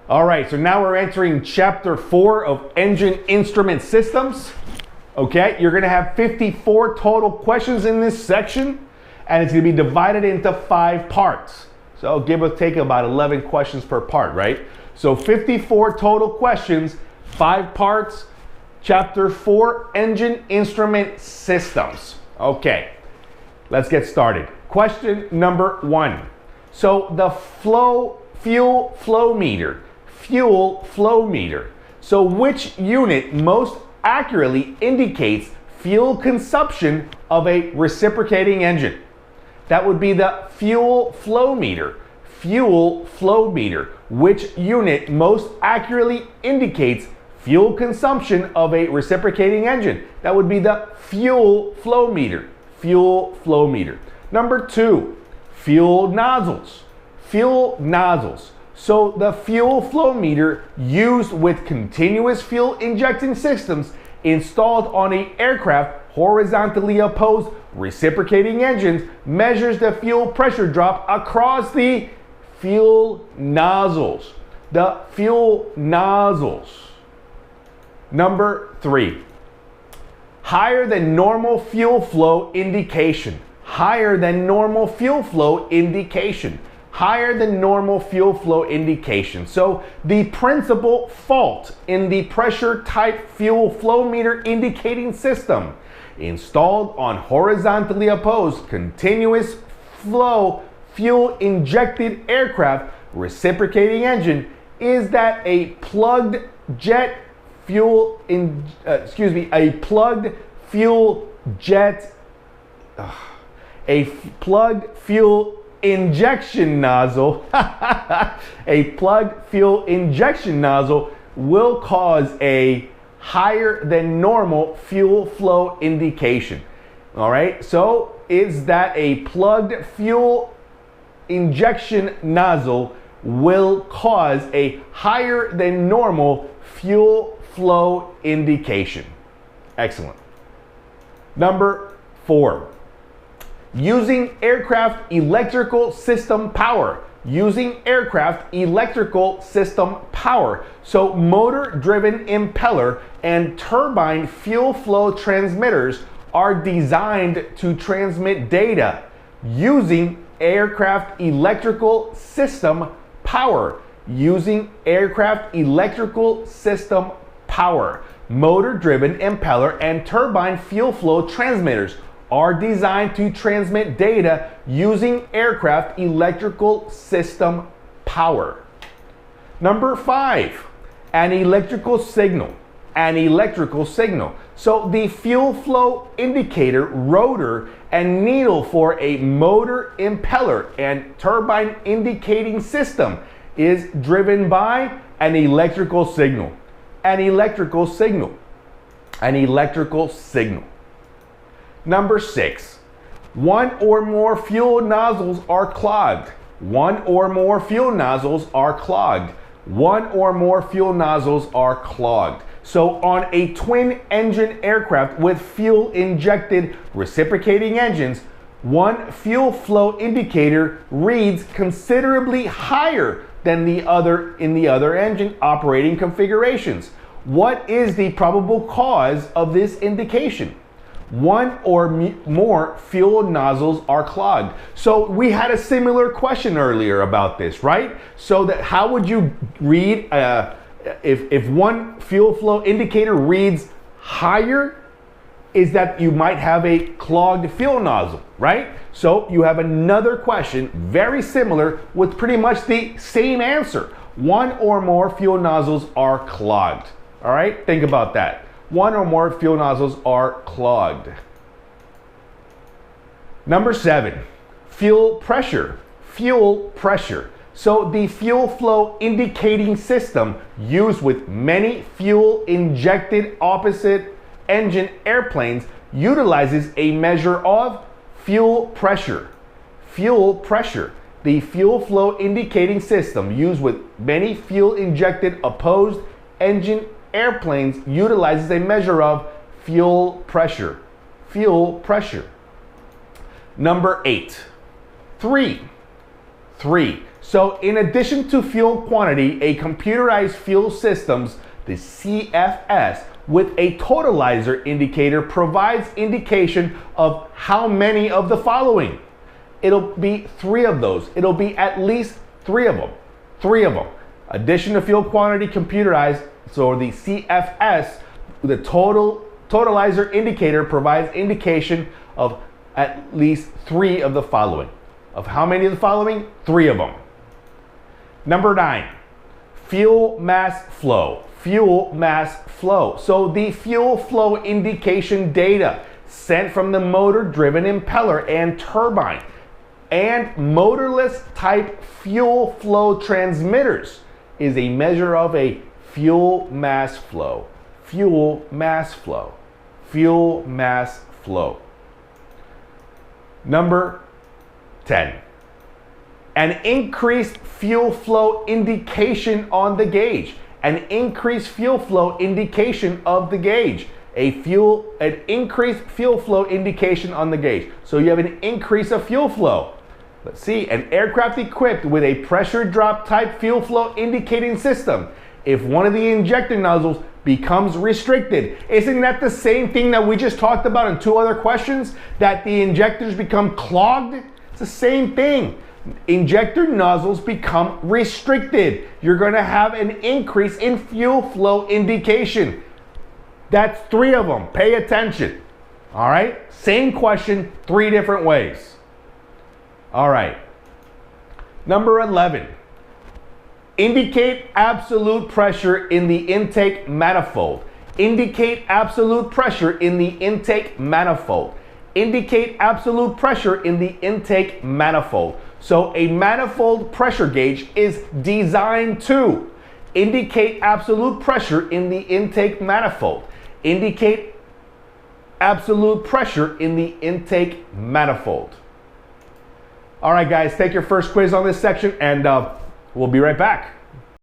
All right, so now we're entering chapter 4 of engine instrument systems. Okay, you're gonna have 54 total questions in this section, and it's gonna be divided into 5 parts. So give or take about 11 questions per part, right? So 54 total questions, 5 parts, chapter 4, engine instrument systems. Okay, let's get started. Question number 1. So the fuel flow meter. So which unit most accurately indicates fuel consumption of a reciprocating engine? That would be the fuel flow meter. Which unit most accurately indicates fuel consumption of a reciprocating engine? That would be the fuel flow meter. Number 2, fuel nozzles. So the fuel flow meter used with continuous fuel injecting systems installed on an aircraft horizontally opposed reciprocating engines measures the fuel pressure drop across the fuel nozzles. Number 3, higher than normal fuel flow indication. So the principal fault in the pressure type fuel flow meter indicating system installed on horizontally opposed continuous flow fuel injected aircraft reciprocating engine is that a plugged fuel injection nozzle. A plugged fuel injection nozzle will cause a higher than normal fuel flow indication. All right, so is that a plugged fuel injection nozzle will cause a higher than normal fuel flow indication. Excellent. Number 4, using aircraft electrical system power. So motor driven impeller and turbine fuel flow transmitters are designed to transmit data using aircraft electrical system power. Motor driven impeller and turbine fuel flow transmitters are designed to transmit data using aircraft electrical system power. Number 5, an electrical signal. So the fuel flow indicator, rotor, and needle for a motor, impeller, and turbine indicating system is driven by an electrical signal. Number 6, one or more fuel nozzles are clogged. So on a twin engine aircraft with fuel injected reciprocating engines, one fuel flow indicator reads considerably higher than the other in the other engine operating configurations. What is the probable cause of this indication? One or more fuel nozzles are clogged. So we had a similar question earlier about this, right? So that how would you read if one fuel flow indicator reads higher, is that you might have a clogged fuel nozzle, right? So you have another question very similar with pretty much the same answer. One or more fuel nozzles are clogged. All right, think about that. One or more fuel nozzles are clogged. Number 7, fuel pressure. So the fuel flow indicating system used with many fuel injected opposite engine airplanes utilizes a measure of fuel pressure. The fuel flow indicating system used with many fuel injected opposed engine airplanes utilizes a measure of fuel pressure. Number 8, 3. So in addition to fuel quantity, a computerized fuel systems, the CFS, with a totalizer indicator provides indication of how many of the following. It'll be 3 of those. It'll be at least 3 of them. 3 of them. Addition to fuel quantity computerized, so the CFS, the totalizer indicator provides indication of at least 3 of the following. Of how many of the following? 3 of them. Number 9, fuel mass flow. Fuel mass flow. So the fuel flow indication data sent from the motor-driven impeller and turbine and motorless type fuel flow transmitters is a measure of a fuel mass flow. Fuel mass flow. Fuel mass flow. Number 10. An increased fuel flow indication on the gauge. An increased fuel flow indication of the gauge. An increased fuel flow indication on the gauge. So you have an increase of fuel flow. Let's see, an aircraft equipped with a pressure drop type fuel flow indicating system. If one of the injector nozzles becomes restricted, isn't that the same thing that we just talked about in 2 other questions? That the injectors become clogged? It's the same thing. Injector nozzles become restricted. You're going to have an increase in fuel flow indication. That's 3 of them. Pay attention. All right? Same question, 3 different ways. All right. Number 11. Indicate absolute pressure in the intake manifold. Indicate absolute pressure in the intake manifold. Indicate absolute pressure in the intake manifold. So a manifold pressure gauge is designed to indicate absolute pressure in the intake manifold. Indicate absolute pressure in the intake manifold. All right, guys, take your first quiz on this section, and we'll be right back.